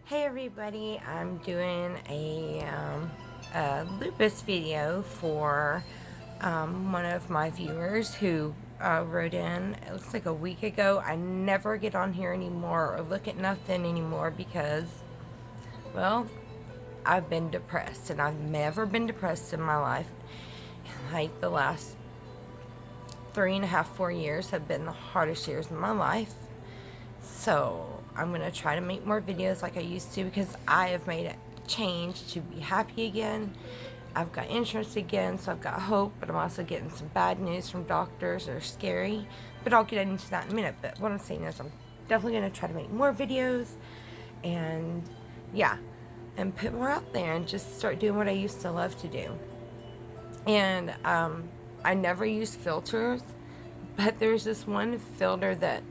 Hey everybody, I'm doing a lupus video for one of my viewers who wrote in, it looks like a week ago. I never get on here anymore or look at nothing anymore because, well, I've been depressed, and I've never been depressed in my life. Like the last 3.5, 4 years have been the hardest years in my life. So I'm going to try to make more videos like I used to, because I have made a change to be happy again. I've got insurance again, so I've got hope, but I'm also getting some bad news from doctors that are scary. But I'll get into that in a minute. But what I'm saying is I'm definitely going to try to make more videos and, yeah, and put more out there and just start doing what I used to love to do. And I never use filters, but there's this one filter that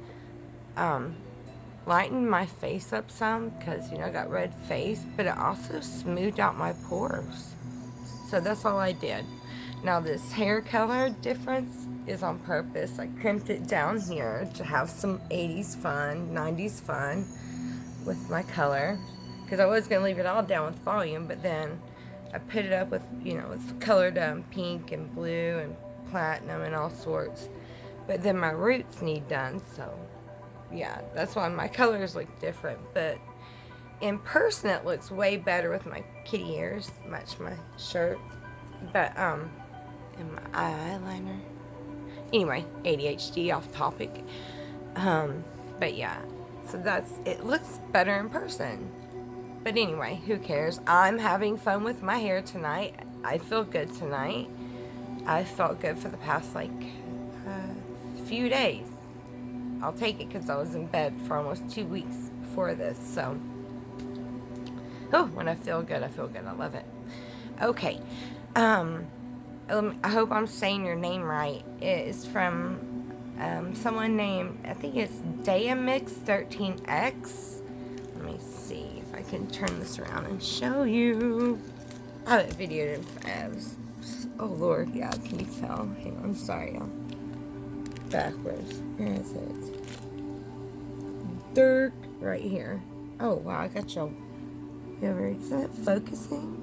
lightened my face up some, because, I got red face, but it also smoothed out my pores. So that's all I did. Now this hair color difference is on purpose. I crimped it down here to have some 80s fun, 90s fun with my color, because I was going to leave it all down with volume, but then I put it up with, with colored pink and blue and platinum and all sorts. But then my roots need done, so yeah, that's why my colors look different. But in person it looks way better with my kitty ears, match my shirt. But and my eyeliner. Anyway, ADHD off topic. But yeah, so it looks better in person. But anyway, who cares? I'm having fun with my hair tonight. I feel good tonight. I felt good for the past few days. I'll take it, because I was in bed for almost 2 weeks before this. So, when I feel good, I feel good. I love it. Okay. I hope I'm saying your name right. It is from someone named, I think it's Dayamix13X. Let me see if I can turn this around and show you. I haven't videoed in forever. Oh Lord, yeah, can you tell? Hang on, sorry, y'all. Backwards. Where is it? Dirk, right here. Oh wow, I got y'all. Is that focusing?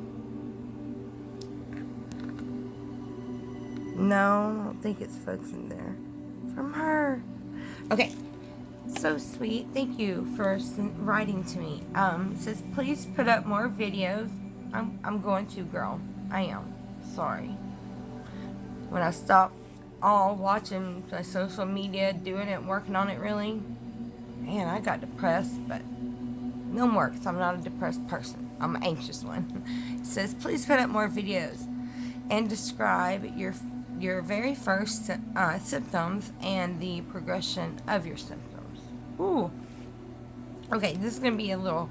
No, I don't think it's focusing there. From her. Okay. So sweet. Thank you for writing to me. It says, please put up more videos. I'm going to, girl. I am. Sorry. When I stop all watching my social media, doing it, working on it, really, man, I got depressed. But no more, because I'm not a depressed person. I'm an anxious one. It says, please put up more videos and describe your very first symptoms and the progression of your symptoms. Ooh. Okay, this is going to be a little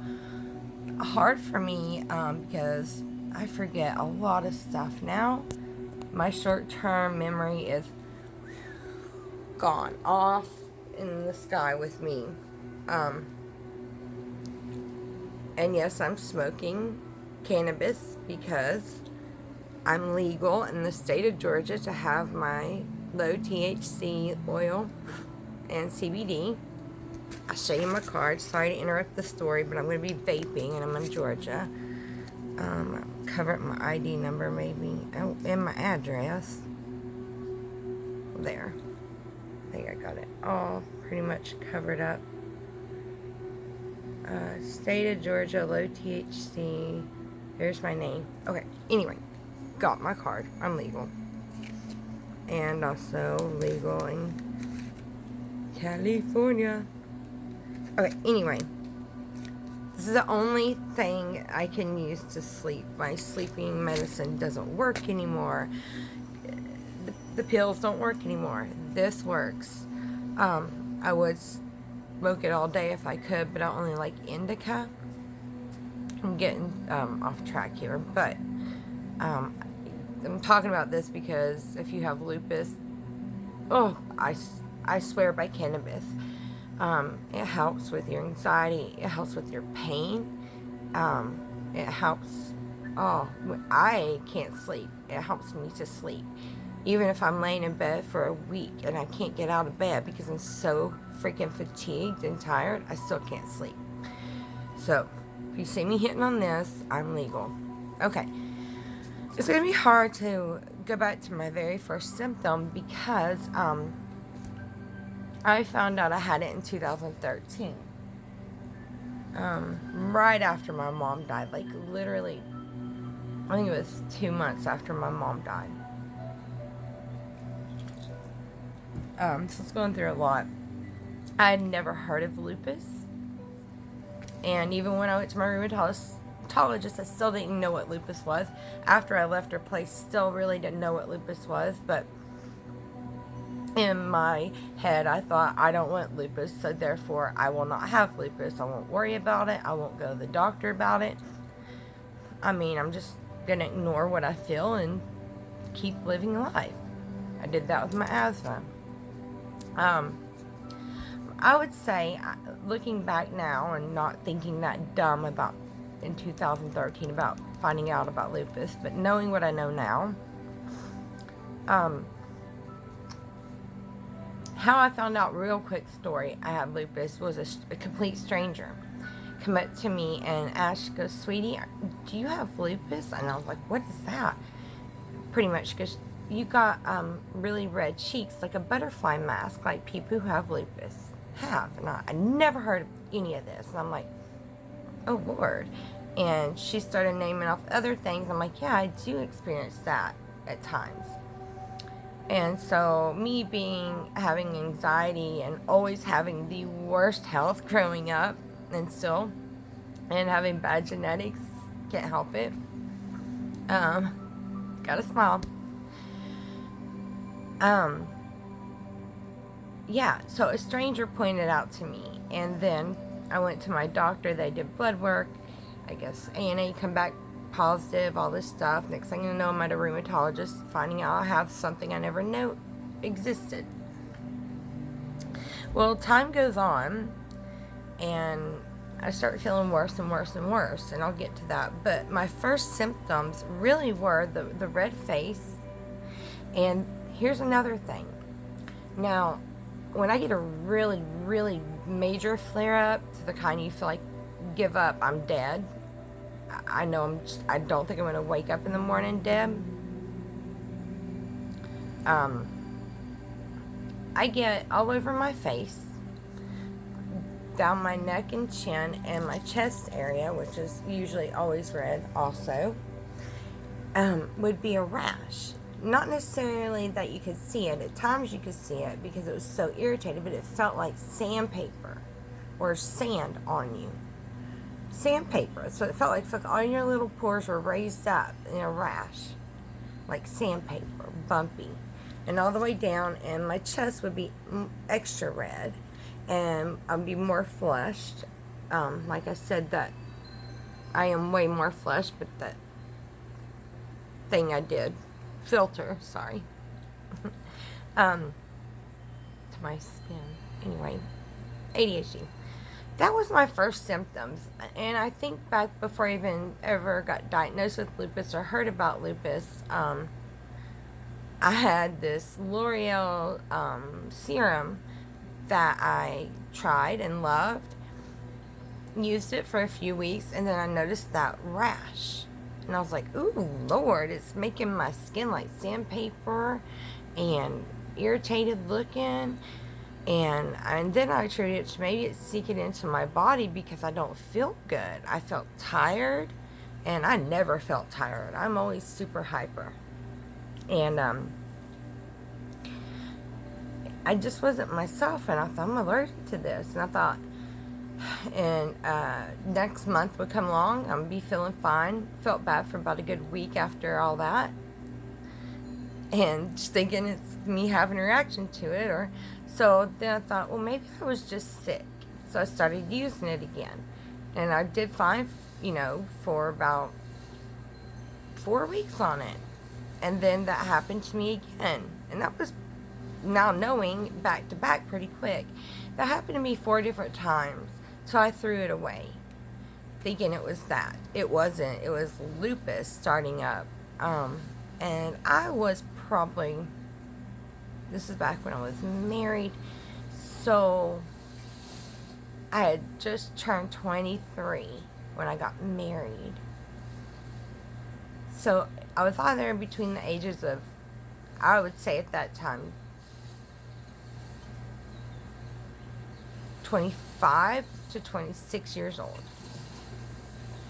hard for me because I forget a lot of stuff now. My short-term memory is gone, off in the sky with me. And yes, I'm smoking cannabis because I'm legal in the state of Georgia to have my low THC oil and CBD. I'll show you my card. Sorry to interrupt the story, but I'm going to be vaping, and I'm in Georgia. Cover up my ID number, maybe, and my address. There. I think I got it all pretty much covered up. State of Georgia, low THC. There's my name. Okay, anyway. Got my card. I'm legal. And also legal in California. Okay, anyway. This is the only thing I can use to sleep. My sleeping medicine doesn't work anymore. The pills don't work anymore. This works. I would smoke it all day if I could, but I only like indica. I'm getting off track here, but I'm talking about this because if you have lupus, I swear by cannabis. It helps with your anxiety. It helps with your pain. It helps. I can't sleep. It helps me to sleep. Even if I'm laying in bed for a week and I can't get out of bed because I'm so freaking fatigued and tired, I still can't sleep. So, If you see me hitting on this, I'm legal. Okay. It's going to be hard to go back to my very first symptom because I found out I had it in 2013. Right after my mom died. Like, literally, I think it was 2 months after my mom died. So it's going through a lot. I had never heard of lupus. And even when I went to my rheumatologist, I still didn't know what lupus was. After I left her place, still really didn't know what lupus was. But in my head, I thought, I don't want lupus, so therefore I will not have lupus. I won't worry about it. I won't go to the doctor about it. I mean, I'm just going to ignore what I feel and keep living life. I did that with my asthma. I would say, looking back now and not thinking that dumb about in 2013 about finding out about lupus, but knowing what I know now, how I found out, real quick story, I had lupus was a complete stranger come up to me and asked, goes, sweetie, do you have lupus? And I was like, what is that? Pretty much, because you got really red cheeks, like a butterfly mask, like people who have lupus have. And I never heard of any of this. And I'm like, oh Lord. And she started naming off other things. I'm like, yeah, I do experience that at times. And so me having anxiety and always having the worst health growing up and having bad genetics, can't help it. Gotta smile. Yeah, so a stranger pointed out to me, and then I went to my doctor. They did blood work, I guess ANA come back positive, all this stuff. Next thing you know, I'm at a rheumatologist, finding out I have something I never knew existed. Well, time goes on, and I start feeling worse and worse and worse, and I'll get to that. But my first symptoms really were the red face. And here's another thing. Now, when I get a really, really major flare-up, to the kind you feel like, give up, I'm dead. I know I don't think I'm going to wake up in the morning dead. I get all over my face, down my neck and chin, and my chest area, which is usually always red also, would be a rash. Not necessarily that you could see it. At times you could see it because it was so irritated, but it felt like sandpaper or sand on you. Sandpaper. So it felt like all your little pores were raised up in a rash. Like sandpaper. Bumpy. And all the way down, and my chest would be extra red. And I'd be more flushed. Like I said, that I am way more flushed, but that thing I did. Filter, sorry. To my skin. Anyway, ADHD. That was my first symptoms. And I think back before I even ever got diagnosed with lupus or heard about lupus, I had this L'Oreal serum that I tried and loved. Used it for a few weeks, and then I noticed that rash. And I was like, ooh, Lord, it's making my skin like sandpaper and irritated looking. And then I attributed it to maybe it's seeking into my body because I don't feel good. I felt tired, and I never felt tired. I'm always super hyper. And I just wasn't myself, and I thought, I'm allergic to this. And I thought, and next month would come along, I'm going to be feeling fine. Felt bad for about a good week after all that. And just thinking it's me having a reaction to it. So then I thought, well, maybe I was just sick. So I started using it again. And I did fine, for about 4 weeks on it. And then that happened to me again. And that was, now knowing, back to back pretty quick. That happened to me 4 different times. So I threw it away, thinking it was that. It wasn't. It was lupus starting up. And I was probably, this is back when I was married, so I had just turned 23. when I got married. So I was either between the ages of, I would say at that time, 25 to 26 years old.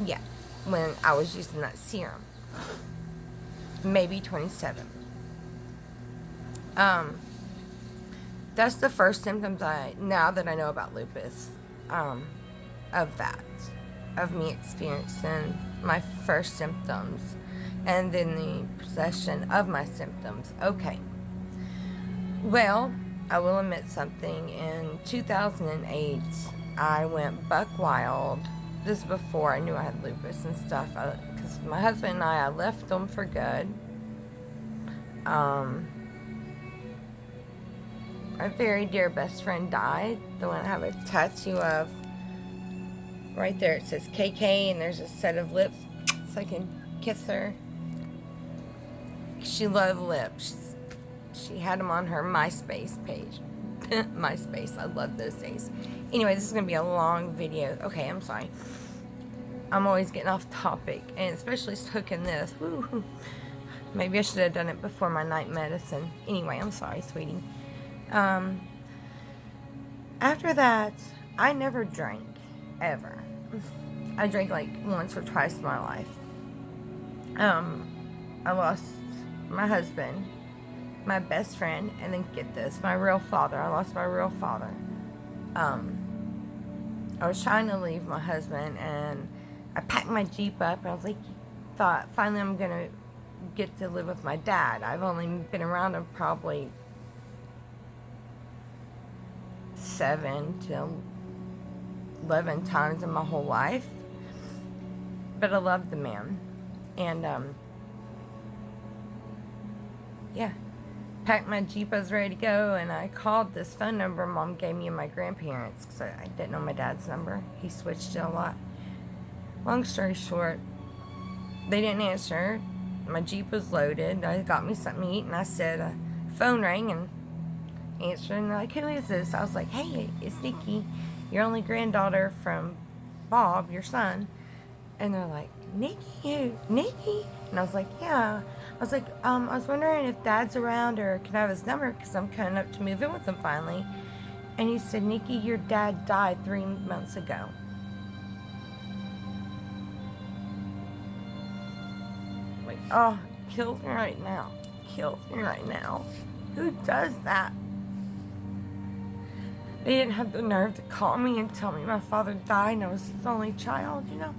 Yeah, when I was using that serum. Maybe 27. That's the first symptoms now that I know about lupus, of that, of me experiencing my first symptoms, and then the possession of my symptoms. Okay. Well, I will admit something. In 2008, I went buck wild. This is before I knew I had lupus and stuff, because my husband and I left them for good. My very dear best friend died, the one I have a tattoo of. Right there it says KK, and there's a set of lips so I can kiss her. She loved lips. She had them on her MySpace page. MySpace, I love those days. Anyway, this is going to be a long video. Okay, I'm sorry. I'm always getting off topic, and especially cooking this. Woo. Maybe I should have done it before my night medicine. Anyway, I'm sorry, sweetie. After that, I never drank, ever. I drank like once or twice in my life. I lost my husband, my best friend, and then get this, my real father. I lost my real father. I was trying to leave my husband, and I packed my Jeep up, and I was like, thought, finally I'm gonna get to live with my dad. I've only been around him probably 7 to 11 times in my whole life, but I loved the man. And yeah, packed my Jeep, I was ready to go, and I called this phone number Mom gave me and my grandparents, because I didn't know my dad's number. He switched it a lot. Long story short, they didn't answer. My Jeep was loaded. I got me something to eat, and I said, phone rang, and answered, and they're like, who is this? I was like, hey, it's Nikki, your only granddaughter from Bob, your son. And they're like, Nikki, who? Nikki? And I was like, yeah. I was like, I was wondering if Dad's around, or can I have his number, because I'm coming up to move in with him finally. And he said, Nikki, your dad died 3 months ago. Like, oh, kills me right now. Kills me right now. Who does that? They didn't have the nerve to call me and tell me my father died and I was his only child, you know?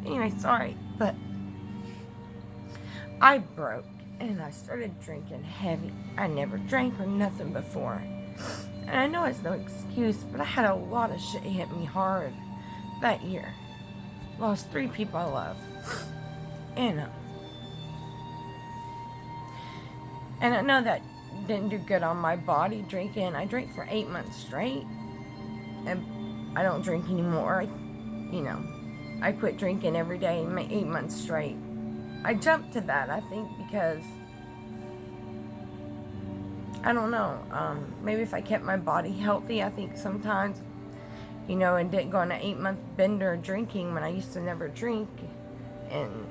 Anyway, sorry, but I broke and I started drinking heavy. I never drank or nothing before. And I know it's no excuse, but I had a lot of shit hit me hard that year. Lost 3 people I love. And I know that didn't do good on my body drinking. I drank for 8 months straight, and I don't drink anymore. I quit drinking every day 8 months straight. I jumped to that, I think, because I don't know, maybe if I kept my body healthy, I think sometimes, and didn't go on an 8-month bender drinking when I used to never drink, and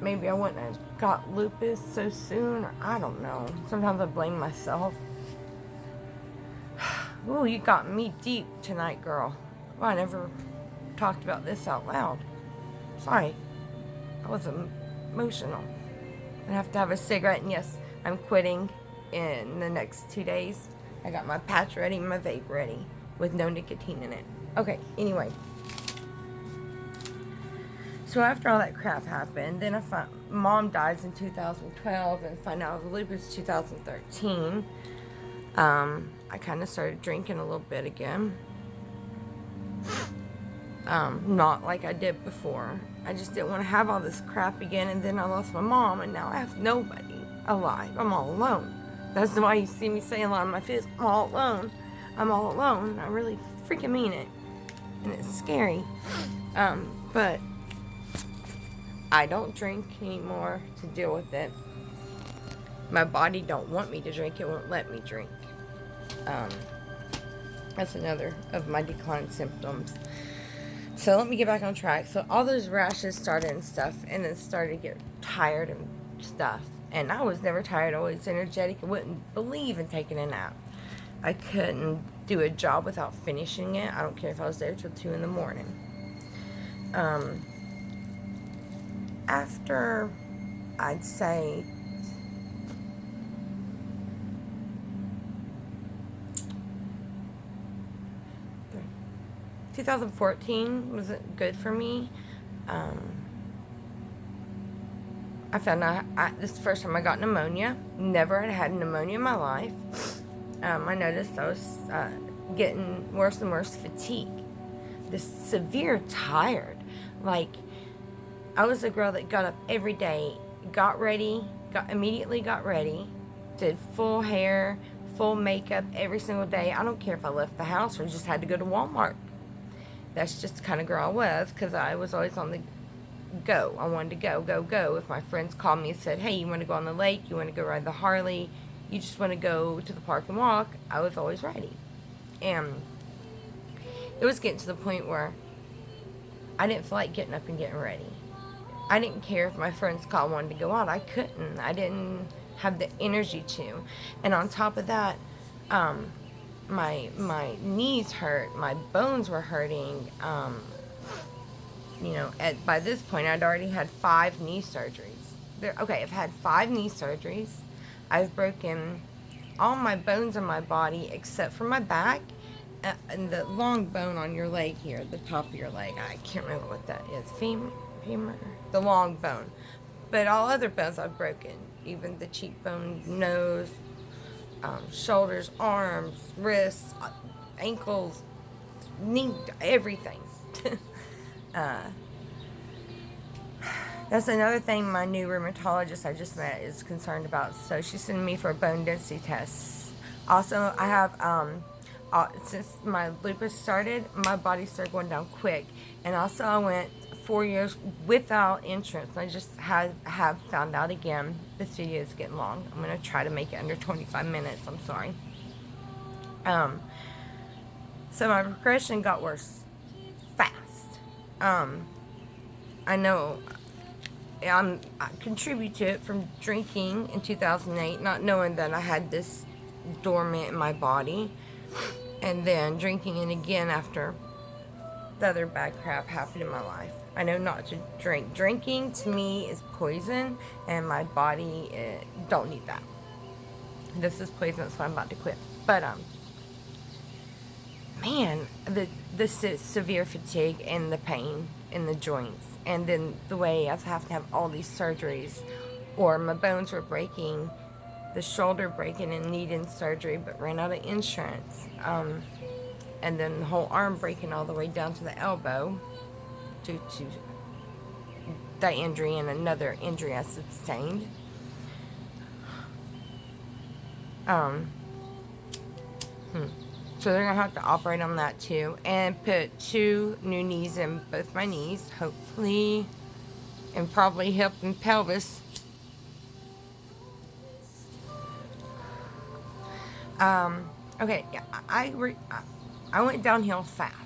maybe I wouldn't have got lupus so soon, or I don't know. Sometimes I blame myself. Ooh, you got me deep tonight, girl. Well, I never talked about this out loud. Sorry. I was emotional. I have to have a cigarette, and yes, I'm quitting in the next 2 days. I got my patch ready, my vape ready, with no nicotine in it. Okay, anyway. So after all that crap happened, then Mom dies in 2012, and find out the lupus 2013. I kind of started drinking a little bit again. Not like I did before. I just didn't want to have all this crap again, and then I lost my mom, and now I have nobody alive. I'm all alone. That's why you see me saying a lot of my videos, I'm all alone. I'm all alone. I really freaking mean it. And it's scary. But I don't drink anymore to deal with it. My body don't want me to drink. It won't let me drink. That's another of my decline symptoms. So let me get back on track. So all those rashes started and stuff, and then started to get tired and stuff. And I was never tired, always energetic. I wouldn't believe in taking a nap. I couldn't do a job without finishing it. I don't care if I was there till 2 in the morning. After, I'd say, 2014 wasn't good for me. I found out this is the first time I got pneumonia. Never had pneumonia in my life. I noticed I was getting worse and worse fatigue. This severe tired. Like, I was a girl that got up every day, immediately got ready, did full hair, full makeup every single day. I don't care if I left the house or just had to go to Walmart. That's just the kind of girl I was, because I was always on the go. I wanted to go. If my friends called me and said, hey, you want to go on the lake? You want to go ride the Harley? You just want to go to the park and walk? I was always ready. And it was getting to the point where I didn't feel like getting up and getting ready. I didn't care if my friends called wanted to go out. I couldn't. I didn't have the energy to. And on top of that, my knees hurt. My bones were hurting. By this point, I'd already had 5 knee surgeries. I've had 5 knee surgeries. I've broken all my bones in my body except for my back and the long bone on your leg here, the top of your leg. I can't remember what that is. Femur? The long bone. But all other bones I've broken. Even the cheekbone, nose, shoulders, arms, wrists, ankles, knee, everything. That's another thing my new rheumatologist I just met is concerned about. So she's sending me for a bone density test. Also, I have, since my lupus started, my body started going down quick. And also, I went 4 years without insurance. I just have found out again. This video is getting long. I'm going to try to make it under 25 minutes. I'm sorry. So my progression got worse fast. I know I contribute to it from drinking in 2008, not knowing that I had this dormant in my body, and then drinking it again after the other bad crap happened in my life. I know not to drink. Drinking to me is poison, and my body don't need that. This is poison, so I'm about to quit. But man, the severe fatigue and the pain in the joints, and then the way I have to have all these surgeries, or my bones were breaking, the shoulder breaking and needing surgery, but ran out of insurance, and then the whole arm breaking all the way down to the elbow due to that injury and another injury I sustained. So they're going to have to operate on that too. And put 2 new knees in both my knees, hopefully. And probably hip and pelvis. Okay, I went downhill fast.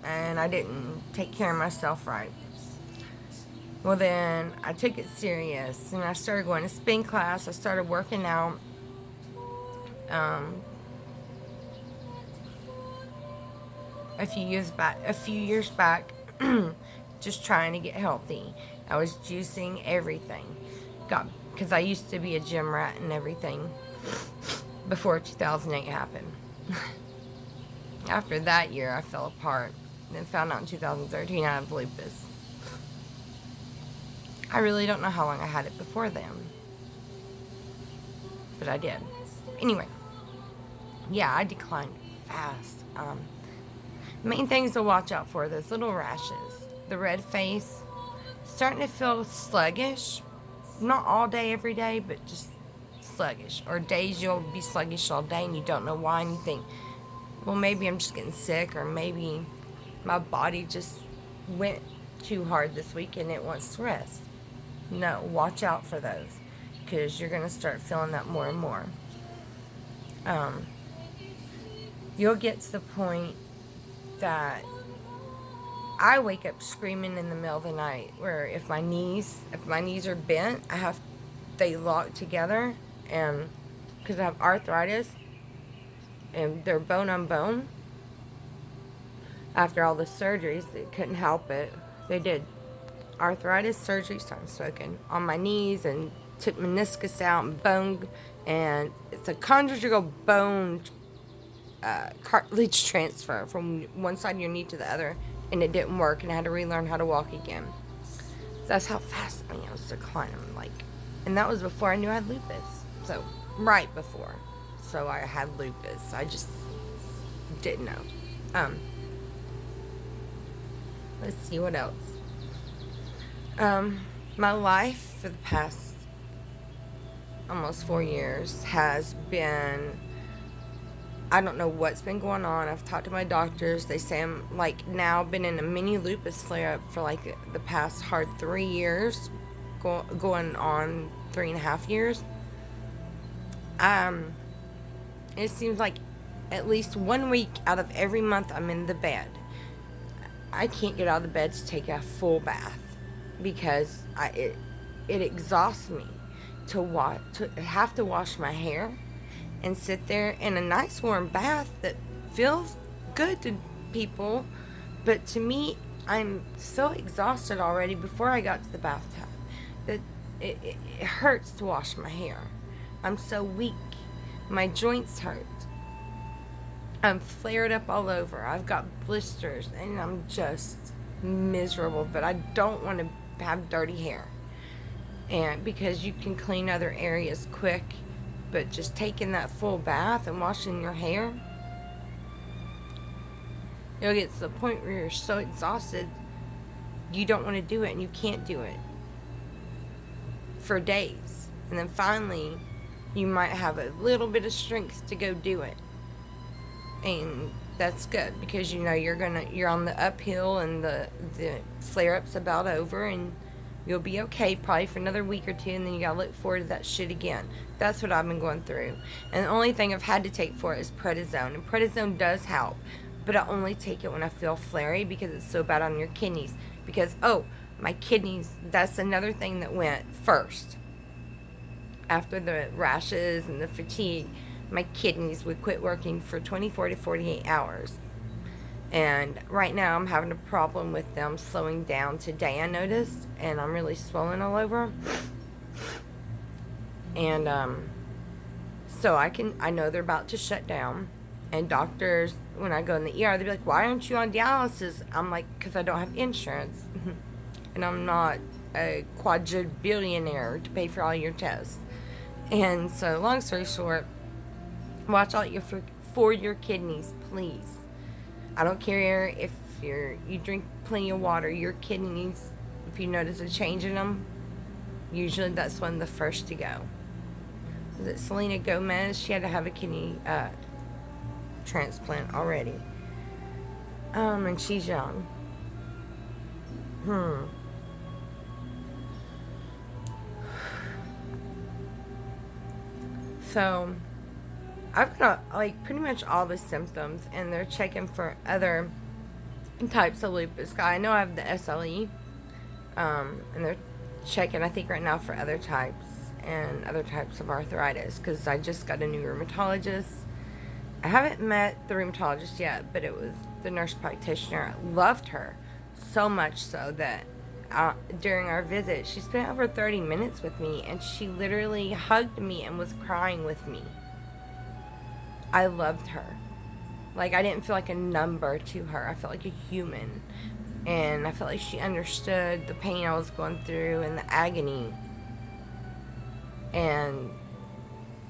And I didn't take care of myself right. Well, then I took it serious. And I started going to spin class. I started working out. A few years back, just trying to get healthy. I was juicing everything. Because I used to be a gym rat and everything before 2008 happened. After that year, I fell apart. Then found out in 2013 I have lupus. I really don't know how long I had it before then. But I did. Anyway. Yeah, I declined fast. Main things to watch out for, those little rashes, the red face, starting to feel sluggish, not all day, every day, but just sluggish, or days you'll be sluggish all day and you don't know why, and you think, well, maybe I'm just getting sick, or maybe my body just went too hard this week and it wants to rest. No, watch out for those, because you're going to start feeling that more and more. You'll get to the point that I wake up screaming in the middle of the night. Where if my knees are bent, they lock together, and because I have arthritis and they're bone on bone. After all the surgeries, they couldn't help it. They did arthritis surgery, started smoking on my knees, and took meniscus out and bone, and it's a conjugal bone cartilage transfer from one side of your knee to the other, and it didn't work, and I had to relearn how to walk again. So that's how fast I was declining, and that was before I knew I had lupus. So right before, so I had lupus. I just didn't know. Let's see what else. My life for the past almost 4 years has been, I don't know what's been going on. I've talked to my doctors. They say I'm now been in a mini lupus flare up for the past hard 3 years, going on 3.5 years. It seems like at least 1 week out of every month I'm in the bed. I can't get out of the bed to take a full bath because it exhausts me to have to wash my hair and sit there in a nice warm bath that feels good to people, but to me, I'm so exhausted already before I got to the bathtub that it hurts to wash my hair. I'm so weak. My joints hurt. I'm flared up all over. I've got blisters, and I'm just miserable, but I don't want to have dirty hair. And because you can clean other areas quick, but just taking that full bath and washing your hair, you'll get to the point where you're so exhausted, you don't want to do it, and you can't do it for days. And then finally, you might have a little bit of strength to go do it. And that's good because you're on the uphill, and the flare-up's about over, and you'll be okay probably for another week or two, and then you gotta look forward to that shit again. That's what I've been going through. And the only thing I've had to take for it is prednisone. And prednisone does help, but I only take it when I feel flary because it's so bad on your kidneys. Because, my kidneys, that's another thing that went first. After the rashes and the fatigue, my kidneys would quit working for 24 to 48 hours. And right now I'm having a problem with them slowing down. Today I noticed, and I'm really swollen all over. And so I know they're about to shut down. And doctors, when I go in the ER, they'll be like, "Why aren't you on dialysis?" I'm like, "Because I don't have insurance." And I'm not a quadrillionaire to pay for all your tests. And so, long story short, watch out for your kidneys, please. I don't care if you drink plenty of water. Your kidneys, if you notice a change in them, usually that's one of the first to go. Was it Selena Gomez? She had to have a kidney transplant already. And she's young. So, I've got pretty much all the symptoms, and they're checking for other types of lupus. I know I have the SLE, and they're checking, I think, right now for other types and other types of arthritis, because I just got a new rheumatologist. I haven't met the rheumatologist yet, but it was the nurse practitioner. I loved her so much so that during our visit, she spent over 30 minutes with me, and she literally hugged me and was crying with me. I loved her. I didn't feel like a number to her. I felt like a human. And I felt like she understood the pain I was going through and the agony. And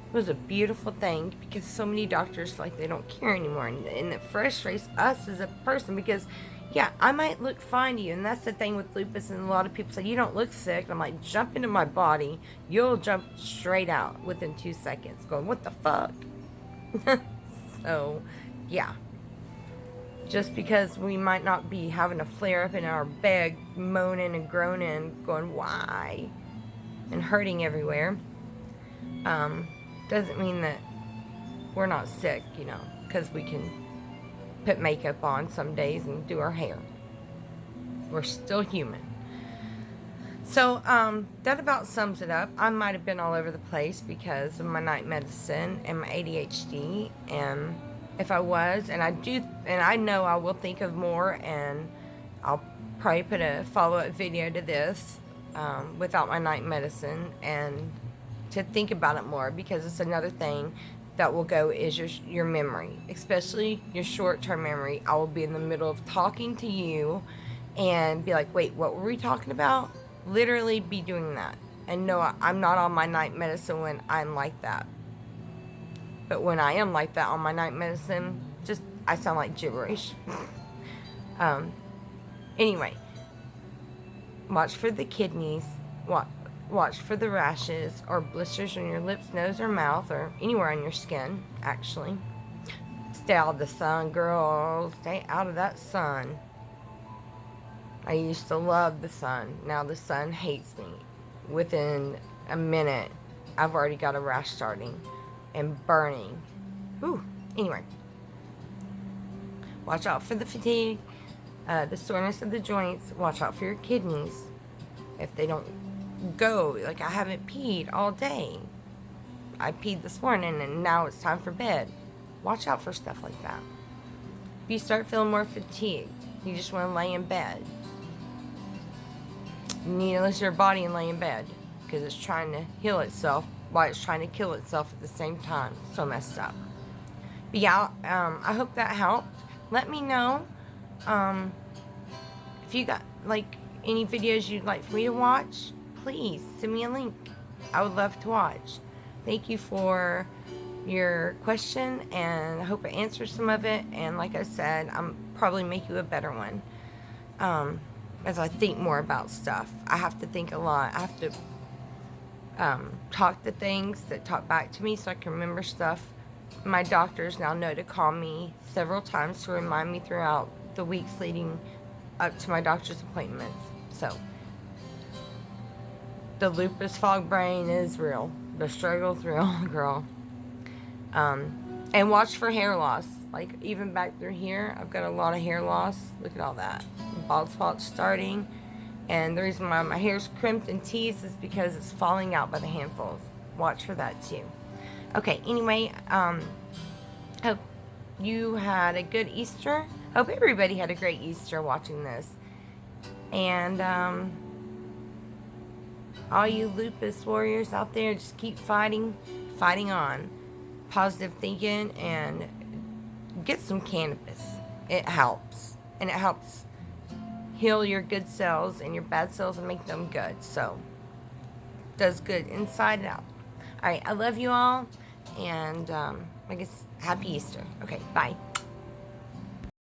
it was a beautiful thing because so many doctors feel like they don't care anymore. And it frustrates us as a person because, yeah, I might look fine to you. And that's the thing with lupus. And a lot of people say, "You don't look sick." I'm like, jump into my body. You'll jump straight out within 2 seconds going, "What the fuck?" So, yeah. Just because we might not be having a flare up in our bed, moaning and groaning, going, "Why?" and hurting everywhere, doesn't mean that we're not sick, because we can put makeup on some days and do our hair. We're still human. So, that about sums it up. I might have been all over the place because of my night medicine and my ADHD. And if I was, and I know I will think of more, and I'll probably put a follow-up video to this without my night medicine, and to think about it more, because it's another thing that will go is your memory, especially your short-term memory. I will be in the middle of talking to you and be like, wait, what were we talking about? Literally be doing that. And no, I'm not on my night medicine when I'm like that. But when I am like that on my night medicine, just, I sound like gibberish. Anyway, watch for the kidneys. Watch for the rashes or blisters on your lips, nose, or mouth, or anywhere on your skin, actually. Stay out of the sun, girls. Stay out of that sun. I used to love the sun. Now the sun hates me. Within a minute, I've already got a rash starting and burning. Whew. Anyway. Watch out for the fatigue, the soreness of the joints. Watch out for your kidneys. If they don't go, like I haven't peed all day. I peed this morning and now it's time for bed. Watch out for stuff like that. If you start feeling more fatigued, you just want to lay in bed. You need to listen to your body and lay in bed, because it's trying to heal itself while it's trying to kill itself at the same time. So messed up. But yeah, I hope that helped. Let me know if you got like any videos you'd like for me to watch. Please send me a link. I would love to watch. Thank you for your question, and I hope I answered some of it. And like I said, I'm probably make you a better one. As I think more about stuff, I have to think a lot. I have to talk to things that talk back to me so I can remember stuff. My doctors now know to call me several times to remind me throughout the weeks leading up to my doctor's appointments. So the lupus fog brain is real. The struggle's real, girl. And watch for hair loss. Like, even back through here, I've got a lot of hair loss. Look at all that. Bald spots starting. And the reason why my hair's crimped and teased is because it's falling out by the handfuls. Watch for that, too. Okay, anyway, hope you had a good Easter. Hope everybody had a great Easter watching this. And, all you lupus warriors out there, just keep fighting on. Positive thinking, and get some cannabis. It helps. And it helps heal your good cells and your bad cells and make them good. So, does good inside and out. Alright, I love you all. And, I guess, happy Easter. Okay, bye.